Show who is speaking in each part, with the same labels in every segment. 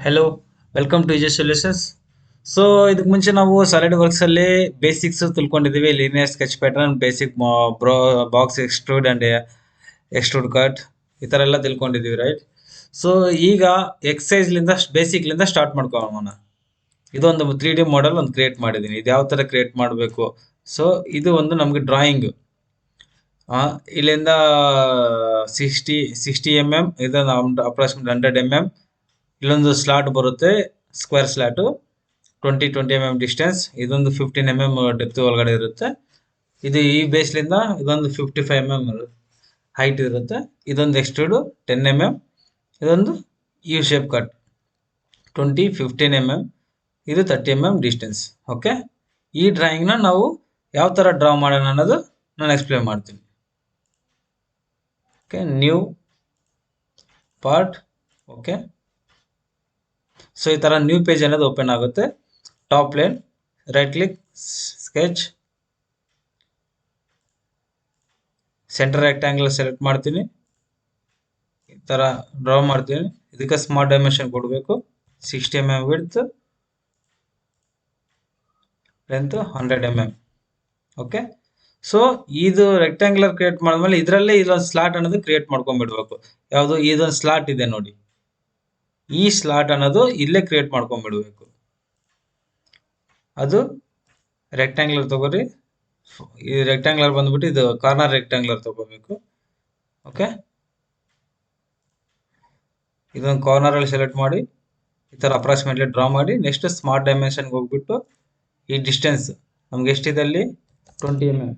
Speaker 1: Hello, welcome to Vijay solutions. So ಇದಕ್ಕೆ ಮುಂಚೆ ನಾವು ಸಾಲಿಡ್ ವರ್ಕ್ಸ್ ಅಲ್ಲಿ ಬೇಸಿಕ್ಸ್ ತಿಳ್ಕೊಂಡಿದ್ದೀವಿ. Linear sketch pattern, basic box extrude and extrude cut, ಈ ಥರ ಎಲ್ಲ ತಿಳ್ಕೊಂಡಿದ್ದೀವಿ, ರೈಟ್? ಸೊ ಈಗ ಎಕ್ಸಸೈಸ್ ಲಿಂದ ಬೇಸಿಕ್ ಲಿಂದ ಸ್ಟಾರ್ಟ್ ಮಾಡ್ಕೊಳ್ಳೋಣ. ಇದೊಂದು 3D ಮಾಡೆಲ್ ಒಂದು ಕ್ರಿಯೇಟ್ ಮಾಡಿದ್ದೀನಿ. ಇದು ಯಾವ ಥರ ಕ್ರಿಯೇಟ್ ಮಾಡಬೇಕು? ಸೊ ಇದು ಒಂದು ನಮಗೆ ಡ್ರಾಯಿಂಗ್. ಇಲ್ಲಿಂದ 60 mm, ಇದು ಅಪ್ರಾಕ್ಸಿಮೇಟ್ 100 mm. ಇಲ್ಲೊಂದು ಸ್ಲಾಟ್ ಬರುತ್ತೆ, ಸ್ಕ್ವೇರ್ ಸ್ಲಾಟು, 20 mm ಡಿಸ್ಟೆನ್ಸ್. ಇದೊಂದು 15 mm ಡೆಪ್ತ್ ಒಳಗಡೆ ಇರುತ್ತೆ. ಇದು ಈ ಬೇಸ್ಲಿಂದ ಇದೊಂದು 55 mm ಹೈಟ್ ಇರುತ್ತೆ. ಇದೊಂದು ಎಕ್ಸ್ಟ್ರೂಡು 10 mm. ಇದೊಂದು ಯು ಶೇಪ್ ಕಟ್ 15 mm. ಇದು 30 mm ಡಿಸ್ಟೆನ್ಸ್. ಓಕೆ, ಈ ಡ್ರಾಯಿಂಗ್ನ ನಾವು ಯಾವ ಥರ ಡ್ರಾ ಮಾಡೋಣ ಅನ್ನೋದು ನಾನು ಎಕ್ಸ್ಪ್ಲೇನ್ ಮಾಡ್ತೀನಿ. Okay, new part. Okay, so ಈ ಥರ ನ್ಯೂ ಪೇಜ್ ಅನ್ನೋದು ಓಪನ್ ಆಗುತ್ತೆ. Top plane, right click, sketch, centre rectangle select ಮಾಡ್ತೀನಿ. ಈ ಥರ ಡ್ರಾ ಮಾಡ್ತೀನಿ. ಇದಕ್ಕೆ ಸ್ಮಾರ್ಟ್ ಡೈಮೆನ್ಷನ್ ಕೊಡಬೇಕು. 60 mm width, length 100 mm. Okay, so ಇದು ರೆಕ್ಟ್ಯಾಂಗ್ಯುಲರ್ ಕ್ರಿಯೇಟ್ ಮಾಡಿದ್ಮೇಲೆ ಇದರಲ್ಲೇ ಇದೊಂದು ಸ್ಲಾಟ್ ಅನ್ನೋದು ಕ್ರಿಯೇಟ್ ಮಾಡ್ಕೊಂಡ್ಬಿಡ್ಬೇಕು. ಯಾವುದು? ಇದೊಂದು ಸ್ಲಾಟ್ ಇದೆ ನೋಡಿ, ಈ ಸ್ಲಾಟ್ ಅನ್ನೋದು ಇಲ್ಲೇ ಕ್ರಿಯೇಟ್ ಮಾಡ್ಕೊಂಡ್ಬಿಡ್ಬೇಕು. ಅದು ರೆಕ್ಟ್ಯಾಂಗ್ಯುಲರ್ ತಗೋರಿ. ಈ ರೆಕ್ಟ್ಯಾಂಗ್ಯುಲರ್ ಬಂದ್ಬಿಟ್ಟು ಇದು ಕಾರ್ನರ್ ರೆಕ್ಟ್ಯಾಂಗ್ಯುಲರ್ ತಗೋಬೇಕು. ಓಕೆ, ಇದೊಂದು ಕಾರ್ನರ್ ಅಲ್ಲಿ ಸೆಲೆಕ್ಟ್ ಮಾಡಿ ಈ ಥರ ಅಪ್ರಾಕ್ಸಿಮೇಟ್ಲಿ ಡ್ರಾ ಮಾಡಿ. ನೆಕ್ಸ್ಟ್ ಸ್ಮಾರ್ಟ್ ಡೈಮೆನ್ಷನ್ಗೆ ಹೋಗ್ಬಿಟ್ಟು ಈ ಡಿಸ್ಟೆನ್ಸ್ ನಮ್ಗೆ ಎಷ್ಟಿದೆ ಅಲ್ಲಿ 20 mm.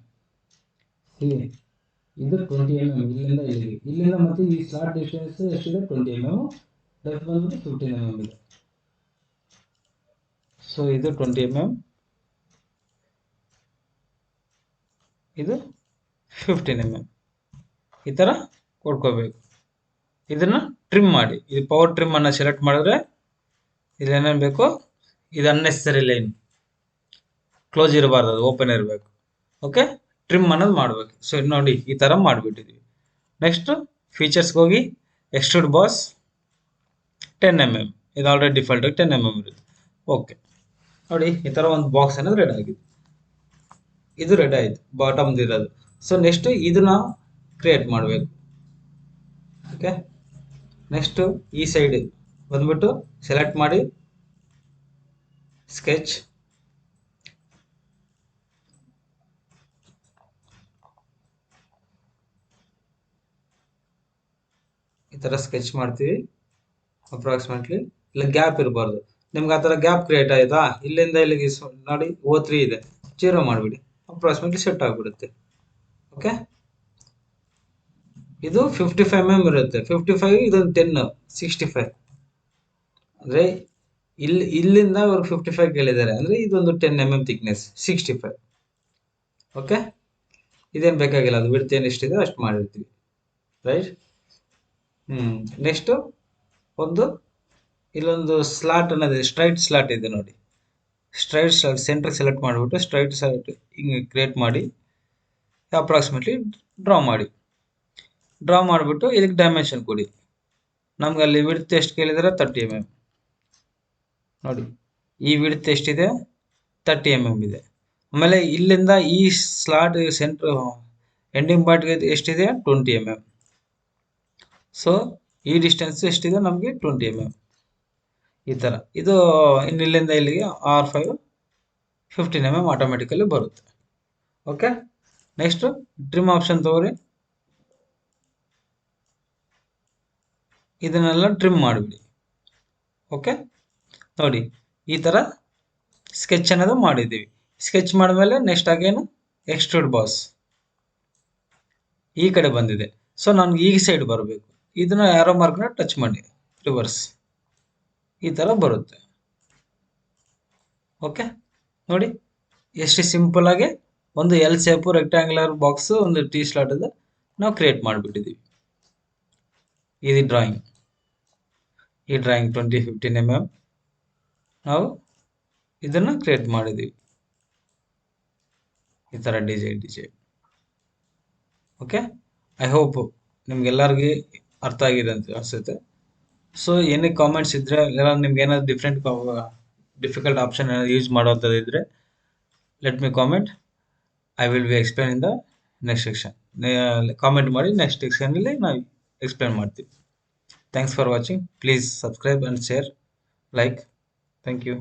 Speaker 1: ಇದು 20 mm ಇಲ್ಲಿಂದ ಇಲ್ಲಿಗೆ. ಇಲ್ಲಿಂದ ಮತ್ತೆ ಈ ಸ್ಲಾಟ್ ಡಿಸ್ಟೆನ್ಸ್ ಎಷ್ಟಿದೆ? 20 mm. ಡೆಪ್ತ್ ಬಂದ್ಬಿಟ್ಟು 15 mm ಇದೆ. ಸೊ ಇದು 20 mm, ಇದು 15 mm. ಈ ಥರ ಕೊಡ್ಕೋಬೇಕು. ಇದನ್ನ ಟ್ರಿಮ್ ಮಾಡಿ. ಇದು ಪವರ್ ಟ್ರಿಮ್ ಅನ್ನ ಸೆಲೆಕ್ಟ್ ಮಾಡಿದ್ರೆ ಇಲ್ಲೇನೇನು ಬೇಕೋ ಇದು ಅನ್ನೆಸರಿ ಲೈನ್ ಕ್ಲೋಸ್ ಇರಬಾರ್ದು, ಅದು ಓಪನ್ ಇರಬೇಕು. ಓಕೆ, ಟ್ರಿಮ್ ಅನ್ನೋದು ಮಾಡಬೇಕು. ಸೊ ಇದು ನೋಡಿ ಈ ಥರ ಮಾಡಿಬಿಟ್ಟಿದ್ದೀವಿ. ನೆಕ್ಸ್ಟ್ ಫೀಚರ್ಸ್ಗೆ ಹೋಗಿ ಎಕ್ಸ್ಟ್ರೂಡ್ ಬಾಸ್ 10 mm. ಇದು ಆಲ್ರೆಡಿ ಡಿಫಾಲ್ಟ್ 10 mm ಇರುತ್ತೆ. ಓಕೆ, ನೋಡಿ ಈ ಥರ ಒಂದು ಬಾಕ್ಸ್ ಅನ್ನೋದು ರೆಡಿ ಆಗಿದೆ. ಇದು ರೆಡಿ ಆಯಿತು, ಬಾಟಮ್ದು ಇರೋದು. ಸೊ ನೆಕ್ಸ್ಟ್ ಇದನ್ನ ಕ್ರಿಯೇಟ್ ಮಾಡಬೇಕು. ಓಕೆ, ನೆಕ್ಸ್ಟ್ ಈ ಸೈಡ್ ಬಂದ್ಬಿಟ್ಟು ಸೆಲೆಕ್ಟ್ ಮಾಡಿ ಸ್ಕೆಚ್, ಈ ಥರ ಸ್ಕೆಚ್ ಮಾಡ್ತೀವಿ ಅಪ್ರಾಕ್ಸಿಮೇಟ್ಲಿ. ಇಲ್ಲ ಗ್ಯಾಪ್ ಇರಬಾರ್ದು. ನಿಮ್ಗೆ ಆ ಥರ ಗ್ಯಾಪ್ ಕ್ರಿಯೇಟ್ ಆಯ್ತಾ? ಇಲ್ಲಿಂದ ಇಲ್ಲಿಗೆ ನೋಡಿ O3 ಇದೆ, 0 ಮಾಡಿಬಿಡಿ. ಅಪ್ರಾಕ್ಸಿಮೇಟ್ಲಿ ಸೆಟ್ ಆಗಿಬಿಡುತ್ತೆ. ಓಕೆ, ಇದು 55 mm ಇರುತ್ತೆ. 55, ಇದೊಂದು 10, 65. ಅಂದರೆ ಇಲ್ಲಿಂದ ಅವ್ರು 55 ಕೇಳಿದ್ದಾರೆ ಅಂದರೆ ಇದೊಂದು 10 mm ಥಿಕ್ನೆಸ್, 65. ಓಕೆ, ಇದೇನು ಬೇಕಾಗಿಲ್ಲ, ಅದು ವಿಡ್ತ್ ಏನು ಎಷ್ಟಿದೆ ಅಷ್ಟು ಮಾಡಿರ್ತೀವಿ, ರೈಟ್? ನೆಕ್ಸ್ಟು ಇಲ್ಲೊಂದು ಸ್ಲಾಟ್ ಅನ್ನೋದು ಸ್ಟ್ರೈಟ್ ಸ್ಲಾಟ್ ಇದೆ ನೋಡಿ. ಸ್ಟ್ರೈಟ್ ಸ್ಲಾಟ್ ಸೆಂಟರ್ ಸೆಲೆಕ್ಟ್ ಮಾಡಿಬಿಟ್ಟು ಸ್ಟ್ರೈಟ್ ಸ್ಲಾಟ್ ಹಿಂಗೆ ಕ್ರಿಯೇಟ್ ಮಾಡಿ ಅಪ್ರಾಕ್ಸಿಮೇಟ್ಲಿ ಡ್ರಾ ಮಾಡಿಬಿಟ್ಟು ಇದಕ್ಕೆ ಡೈಮೆನ್ಷನ್ ಕೊಡಿ. ನಮ್ಗೆ ಅಲ್ಲಿ ವಿಡ್ತ್ ಎಷ್ಟು ಕೇಳಿದರೆ 30 mm. ನೋಡಿ ಈ ವಿಡ್ತ್ ಎಷ್ಟಿದೆ? 30 mm ಇದೆ. ಆಮೇಲೆ ಇಲ್ಲಿಂದ ಈ ಸ್ಲಾಟ್ ಸೆಂಟ್ರ್ ಎಂಡಿಂಗ್ ಪಾರ್ಟ್ಗೆ ಎಷ್ಟಿದೆ? 20 mm. ಸೊ ಈ ಡಿಸ್ಟೆನ್ಸ್ ಎಷ್ಟಿದೆ ನಮಗೆ? 20 mm. ಈ ಥರ ಇದು ಇಲ್ಲಿಂದ ಇಲ್ಲಿಗೆ R5 15 mm ಆಟೋಮೆಟಿಕಲಿ ಬರುತ್ತೆ. ಓಕೆ, ನೆಕ್ಸ್ಟು ಟ್ರಿಮ್ ಆಪ್ಷನ್ ತಗೋರಿ. ಇದನ್ನೆಲ್ಲ ಟ್ರಿಮ್ ಮಾಡಿಬಿಡಿ. ಓಕೆ, ನೋಡಿ ಈ ಥರ ಸ್ಕೆಚ್ ಅನ್ನೋದು ಮಾಡಿದ್ದೀವಿ. ಸ್ಕೆಚ್ ಮಾಡಿದ್ಮೇಲೆ ನೆಕ್ಸ್ಟ್ ಆಗೇನು ಎಕ್ಸ್ಟ್ರೂಡ್ ಬಾಸ್ ಈ ಕಡೆ ಬಂದಿದೆ. ಸೊ ನನಗೆ ಈ ಸೈಡ್ ಬರಬೇಕು. ಇದನ್ನ ಯಾರೋ ಮಾರ್ಕ್ನ ಟಚ್ ಮಾಡಿ ರಿವರ್ಸ್, ಈ ಥರ ಬರುತ್ತೆ. ಓಕೆ, ನೋಡಿ ಎಷ್ಟು ಸಿಂಪಲ್ ಆಗಿ ಒಂದು ಎಲ್ ಶೇಪು ರೆಕ್ಟ್ಯಾಂಗ್ಯುಲರ್ ಬಾಕ್ಸು ಒಂದು ಟಿ ಸ್ಲಾಟ್ ಇದೆ ನಾವು ಕ್ರಿಯೇಟ್ ಮಾಡಿಬಿಟ್ಟಿದ್ದೀವಿ. ಇದು ಡ್ರಾಯಿಂಗ್. ಈ ಡ್ರಾಯಿಂಗ್ 15 mm ನಾವು ಇದನ್ನು ಕ್ರಿಯೇಟ್ ಮಾಡಿದ್ದೀವಿ. ಈ ಥರ ಡಿಸೈನ್. ಓಕೆ, ಐ ಹೋಪ್ ನಿಮ್ಗೆಲ್ಲರಿಗೂ ಅರ್ಥ ಆಗಿದೆ ಅಂತ ಅನಿಸುತ್ತೆ. ಸೊ ಏನೇ ಕಾಮೆಂಟ್ಸ್ ಇದ್ರೆ ಇಲ್ಲ ನಿಮ್ಗೆ ಏನಾದ್ರು ಡಿಫಿಕಲ್ಟ್ ಆಪ್ಷನ್ ಯೂಸ್ ಮಾಡೋಂಥದ್ದು ಇದ್ರೆ let me comment. I will be explain in the next section. Comment ಮಾಡಿ, ನೆಕ್ಸ್ಟ್ ಸೆಕ್ಷನಲ್ಲಿ ನಾವು ಎಕ್ಸ್ಪ್ಲೇನ್ ಮಾಡ್ತೀವಿ. Thanks for watching. Please subscribe and share, like. Thank you.